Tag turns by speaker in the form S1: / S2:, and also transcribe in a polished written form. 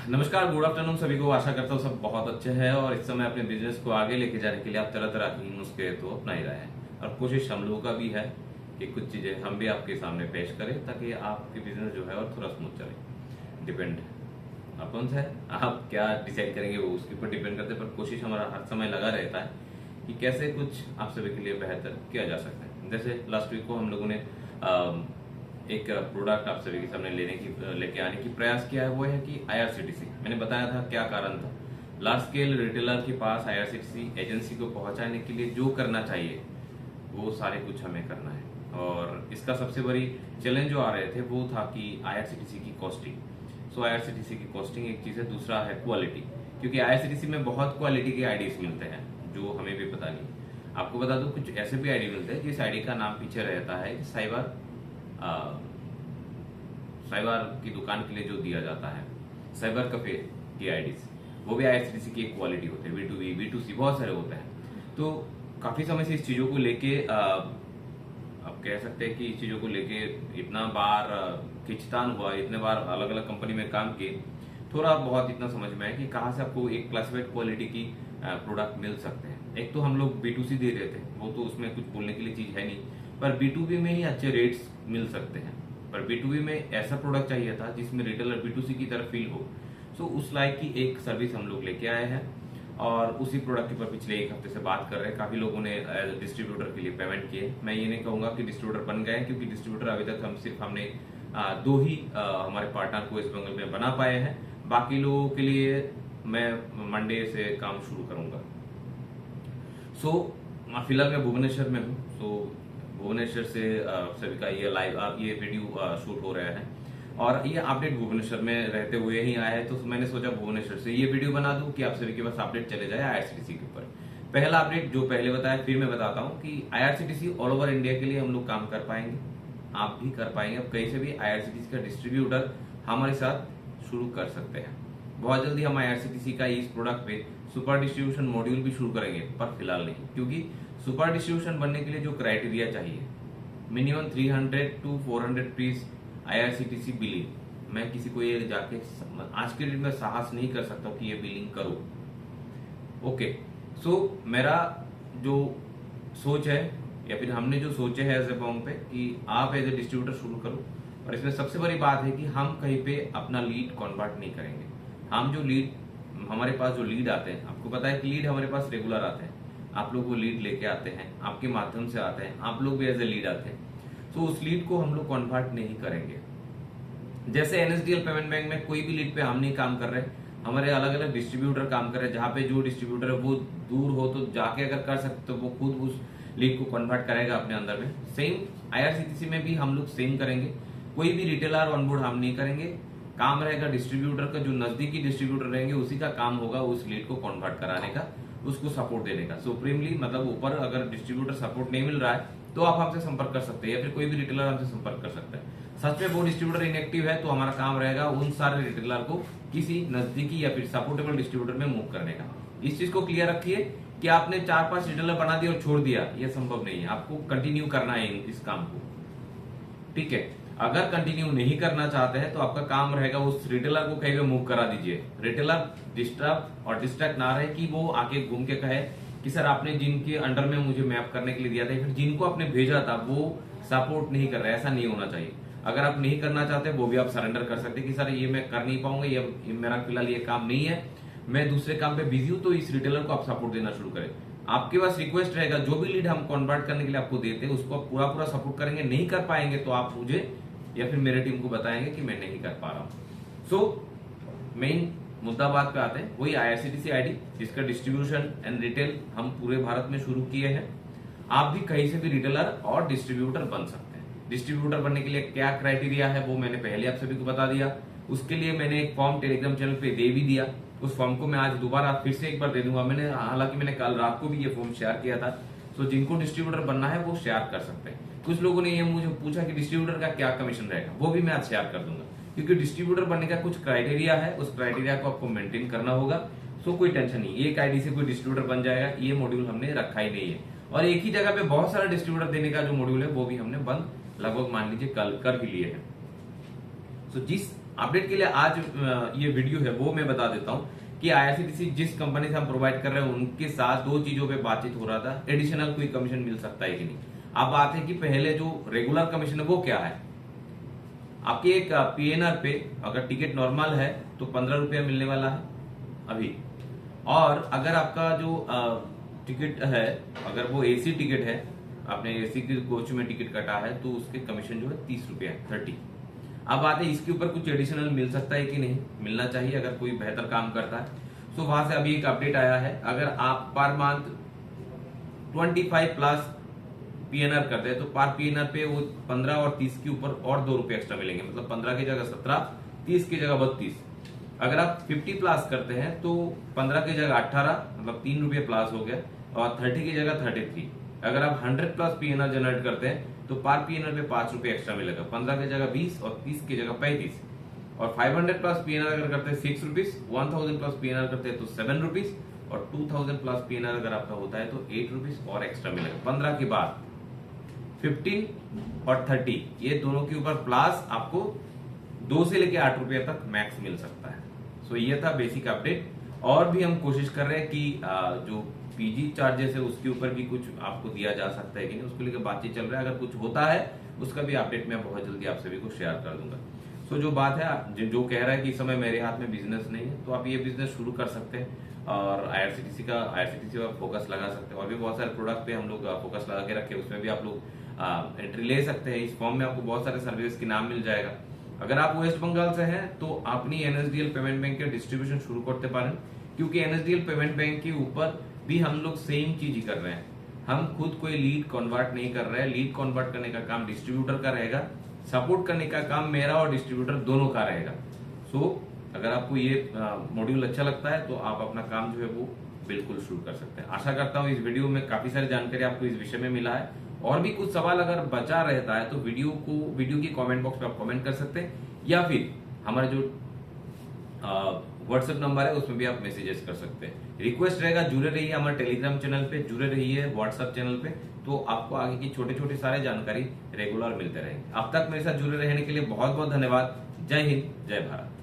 S1: नमस्कार, good afternoon सभी को। आशा करता हूँ सब बहुत अच्छे हैं और इस समय अपने बिजनेस को आगे लेके जाने के लिए आप तरह तरह की नुस्खे तो अपना ही रहे हैं और कोशिश हम लोगों का भी है कि कुछ चीजें हम भी आपके सामने पेश करें ताकि आपके बिजनेस जो है और थोड़ा स्मूथ चले। डिपेंड अपन से आप क्या डिसाइड करेंगे वो उसके ऊपर डिपेंड करते हैं, पर कोशिश हमारा हर समय लगा रहता है कि कैसे कुछ आप सभी के लिए बेहतर किया जा सकता है। जैसे लास्ट वीक को हम लोगों ने एक प्रोडक्ट आप सभी के सामने लेके आने की प्रयास किया है, वो है कि आईआरसीटीसी। मैंने बताया था क्या कारण था। लार्ज स्केल रिटेलर के पास आईआरसीटीसी एजेंसी को पहुंचाने के लिए जो करना चाहिए वो सारे कुछ हमें करना है, और इसका सबसे बड़ी चैलेंज जो आ रहे थे वो था कि आईआरसीटीसी की कॉस्टिंग। सो आईआरसीटीसी की कॉस्टिंग एक चीज है, दूसरा है क्वालिटी, क्योंकि आईआरसीटीसी में बहुत क्वालिटी के आईडीज मिलते हैं जो हमें भी पता नहीं। आपको बता दूं, कुछ ऐसे भी आईडी मिलते हैं जिस आईडी का नाम पीछे रहता है साइबर की दुकान के लिए जो दिया जाता है, साइबर कैफे की आईडीज, वो भी आईआरसीटीसी की एक क्वालिटी होते हैं। B2B B2C बहुत सारे होते हैं। तो काफी समय से इस चीजों को लेके आप कह सकते हैं कि इस चीजों को लेके इतना बार खिंचतान हुआ, इतने बार अलग अलग कंपनी में काम किए, थोड़ा बहुत इतना समझ में आया कि कहाँ से आपको एक क्लासिफाइड क्वालिटी की प्रोडक्ट मिल सकते हैं। एक तो हम लोग B2C दे रहे थे, वो तो उसमें कुछ बोलने के लिए चीज है नहीं, पर B2B में ही अच्छे रेट्स मिल सकते हैं। पर B2B में ऐसा प्रोडक्ट चाहिए था जिसमें रिटेलर B2C की तरफ फील हो। सो उस लाइक की एक सर्विस हम लोग लेके आए हैं और उसी प्रोडक्ट के ऊपर पिछले एक हफ्ते से बात कर रहे हैं। काफी लोगों ने डिस्ट्रीब्यूटर के लिए पेमेंट किए। मैं ये नहीं कहूंगा कि डिस्ट्रीब्यूटर बन गए, क्योंकि डिस्ट्रीब्यूटर अभी तक हमने दो ही हमारे पार्टनर को वेस्ट बंगाल में बना पाए हैं। बाकी लोगों के लिए मैं मंडे से काम शुरू करूंगा। सो फिलहाल मैं भुवनेश्वर में हूँ। सो भुवनेश्वर से सभी का ये वीडियो शूट हो रहा है और ये अपडेट भुवनेश्वर में रहते हुए ही आया है। तो मैंने सोचा भुवनेश्वर से ये वीडियो बना दूं कि आप सभी के पास अपडेट चले जाए आईआरसीटीसी के ऊपर। पहला अपडेट जो पहले बताया फिर मैं बताता हूँ कि आईआरसीटीसी ऑल ओवर इंडिया के लिए हम लोग काम कर पाएंगे, आप भी कर पाएंगे। अब कहीं से भी आईआरसीटीसी का डिस्ट्रीब्यूटर हमारे साथ शुरू कर सकते हैं। बहुत जल्दी हम आईआरसीटीसी का इस प्रोडक्ट पे सुपर डिस्ट्रीब्यूशन मॉड्यूल भी शुरू करेंगे, पर फिलहाल नहीं, क्योंकि सुपर डिस्ट्रीब्यूशन बनने के लिए जो क्राइटेरिया चाहिए, minimum 300 to 400 piece IRCTC billing. मैं किसी को ये जाके आज के दिन में साहस नहीं कर सकता कि ये बिलिंग करो। ओके, सो मेरा जो सोच है या फिर हमने जो सोचे है एज ए बॉम्ब पे कि आप एज ए डिस्ट्रीब्यूटर शुरू करो। और इसमें सबसे बड़ी बात है कि हम कहीं पे अपना लीड कन्वर्ट नहीं करेंगे। हम जो लीड हमारे पास जो लीड आते हैं, आपको पता है कि लीड हमारे पास रेगुलर आते हैं, आप लोग वो लीड लेके आते हैं, आपके माध्यम से आते हैं, आप लोग भी एज ए लीड आते हैं। तो उस लीड को हम लोग कन्वर्ट नहीं करेंगे। जैसे एनएसडीएल पेमेंट बैंक में कोई भी लीड पे हम नहीं काम कर रहे, हमारे अलग अलग डिस्ट्रीब्यूटर काम कर रहे हैं। जहां पे जो डिस्ट्रीब्यूटर है वो दूर हो तो जाके अगर कर सकते तो वो खुद उस लीड को कन्वर्ट करेगा अपने अंदर में। सेम आईआरसीटीसी में भी हम लोग सेम करेंगे। कोई भी रिटेलर ऑनबोर्ड हम नहीं करेंगे। काम रहेगा डिस्ट्रीब्यूटर का, जो नजदीकी डिस्ट्रीब्यूटर रहेंगे उसी का काम होगा उस लीड को कन्वर्ट कराने का, उसको सपोर्ट देने का। सुप्रीमली मतलब ऊपर अगर डिस्ट्रीब्यूटर सपोर्ट नहीं मिल रहा है तो आप हमसे संपर्क कर सकते हैं, या फिर कोई भी रिटेलर हमसे संपर्क कर सकता है। सच में वो डिस्ट्रीब्यूटर इनएक्टिव है तो हमारा काम रहेगा उन सारे रिटेलर को किसी नजदीकी या फिर सपोर्टेबल डिस्ट्रीब्यूटर में मूव करने का। इस चीज को क्लियर रखिए कि आपने 4-5 रिटेलर बना दिया और छोड़ दिया, यह संभव नहीं है। आपको कंटिन्यू करना है इस काम को, ठीक है। अगर कंटिन्यू नहीं करना चाहते हैं तो आपका काम रहेगा उस रिटेलर को कहीं पे मूव करा दीजिए। रिटेलर डिस्टर्ब और डिस्ट्रैक्ट ना रहे कि वो आके घूम के कहे कि सर आपने जिनके अंडर में मुझे मैप करने के लिए दिया था, फिर जिनको आपने भेजा था वो सपोर्ट नहीं कर रहे। ऐसा नहीं होना चाहिए। अगर आप नहीं करना चाहते वो भी आप सरेंडर कर सकते कि सर ये मैं कर नहीं पाऊंगा, ये मेरा फिलहाल ये काम नहीं है, मैं दूसरे काम पे बिजी हूं। तो इस रिटेलर को आप सपोर्ट देना शुरू करें। आपके पास रिक्वेस्ट रहेगा, जो भी लीड हम कन्वर्ट करने के लिए आपको देते हैं उसको आप पूरा सपोर्ट करेंगे। नहीं कर पाएंगे तो आप मुझे या फिर मेरे टीम को बताएंगे कि मैं नहीं कर पा रहा हूं। सो मेन मुद्दा बात पे आते हैं, वही आईआरसीटीसी आईडी जिसका डिस्ट्रीब्यूशन एंड रिटेल हम पूरे भारत में शुरू किए हैं। आप भी कहीं से भी रिटेलर और डिस्ट्रीब्यूटर बन सकते हैं। डिस्ट्रीब्यूटर बनने के लिए क्या क्राइटेरिया है वो मैंने पहले आप सभी को बता दिया। उसके लिए मैंने एक फॉर्म टेलीग्राम चैनल पे दे भी दिया। उस फॉर्म को मैं आज दोबारा फिर से एक बार दे दूंगा। हालांकि मैंने कल रात को भी ये फॉर्म शेयर किया था। तो जिनको डिस्ट्रीब्यूटर बनना है वो शेयर कर सकते हैं। कुछ लोगों ने ये मुझे पूछा कि डिस्ट्रीब्यूटर का क्या कमीशन रहेगा, वो भी मैं आज शेयर कर दूंगा, क्योंकि डिस्ट्रीब्यूटर बनने का कुछ क्राइटेरिया है, उस क्राइटेरिया को आपको मेंटेन करना होगा। सो कोई टेंशन नहीं, एक आईडी से कोई डिस्ट्रीब्यूटर बन जाएगा, ये मॉड्यूल हमने रखा ही नहीं है। और एक ही जगह पे बहुत सारा डिस्ट्रीब्यूटर देने का जो मॉड्यूल है वो भी हमने बंद लगभग मान लीजिए कल कर ही लिए हैं। सो जिस अपडेट के लिए आज ये वीडियो है वो मैं बता देता हूँ कि आईआरसीटीसी जिस कंपनी से हम प्रोवाइड कर रहे हैं उनके साथ दो चीजों पे बातचीत हो रहा था, एडिशनल कोई कमीशन मिल सकता है कि नहीं। अब बात है कि पहले जो रेगुलर कमीशन है वो क्या है। आपके एक पीएनआर पे अगर टिकट नॉर्मल है तो 15 रुपया मिलने वाला है अभी, और अगर आपका जो टिकट है, अगर वो एसी टिकट है, आपने एसी के कोच में टिकट कटा है तो उसके कमीशन जो है 30 रुपया 30। अब बात है इसके ऊपर कुछ एडिशनल मिल सकता है कि नहीं, मिलना चाहिए अगर कोई बेहतर काम करता है। सो वहां से अभी एक अपडेट आया है, अगर आप पर मंथ 25 प्लस पीएनआर करते हैं तो पर पीएनआर पे वो 15 और 30 के ऊपर और 2 रुपए एक्स्ट्रा मिलेंगे, मतलब 15 की जगह 17, 30 की जगह 32। अगर आप 50 प्लस करते हैं तो 15 की जगह 18, मतलब 3 रुपये प्लस हो गया, और 30 की जगह 33। अगर आप 100 प्लस पीएनआर जनरेट करते हैं तो पर पीएनआर पे 5 रुपए एक्स्ट्रा मिलेगा, 15 की जगह 20 और 30 की जगह 35। और 500 प्लस पीएनआर अगर करते हैं 6 रुपीज, 1000 प्लस पीएनआर करते हैं तो 7 रुपीज, और 2000 प्लस पीएनआर अगर आपका होता है तो 8 रुपीज और एक्स्ट्रा मिलेगा। 15 के बाद 15 और 30 ये दोनों के ऊपर प्लस आपको 2 से लेके 8 रुपये तक मैक्स मिल सकता है। सो ये था बेसिक अपडेट। और भी हम कोशिश कर रहे हैं कि जो पीजी चार्जेस है उसके ऊपर भी कुछ आपको दिया जा सकता है कि नहीं, उसको लेकर बातचीत चल रहा है। अगर कुछ होता है उसका भी अपडेट मैं बहुत जल्दी आप सभी को शेयर कर दूंगा। सो जो बात है, जो कह रहा है कि इस समय मेरे हाथ में बिजनेस नहीं है, तो आप ये बिजनेस शुरू कर सकते हैं और आईआरसीटीसी पर फोकस लगा सकते हैं। और भी बहुत सारे प्रोडक्ट पे हम लोग फोकस लगा के रखे, उसमें भी आप लोग एंट्री ले सकते हैं। इस फॉर्म में आपको बहुत सारे सर्विस के नाम मिल जाएगा। अगर आप वेस्ट बंगाल से हैं तो अपनी एनएसडीएल पेमेंट बैंक के डिस्ट्रीब्यूशन शुरू करते पारें, क्योंकि एनएसडीएल पेमेंट बैंक के ऊपर भी हम लोग सेम चीज ही कर रहे हैं। हम खुद कोई लीड कन्वर्ट नहीं कर रहे हैं। लीड कन्वर्ट करने का काम डिस्ट्रीब्यूटर का रहेगा, सपोर्ट करने का काम मेरा और डिस्ट्रीब्यूटर दोनों का रहेगा। सो अगर आपको ये मॉड्यूल अच्छा लगता है तो आप अपना काम जो है वो बिल्कुल शुरू कर सकते हैं। आशा करता हूँ इस वीडियो में काफी सारी जानकारी आपको इस विषय में मिला है। और भी कुछ सवाल अगर बचा रहता है तो वीडियो की कमेंट बॉक्स में आप कमेंट कर सकते हैं, या फिर हमारा जो व्हाट्सएप नंबर है उसमें भी आप मैसेजेस कर सकते हैं। रिक्वेस्ट रहेगा जुड़े रहिए हमारे टेलीग्राम चैनल पे, जुड़े रहिए व्हाट्सएप चैनल पे, तो आपको आगे की छोटे छोटे सारे जानकारी रेगुलर मिलते रहेंगे। अब तक मेरे साथ जुड़े रहने के लिए बहुत बहुत धन्यवाद। जय हिंद, जय भारत।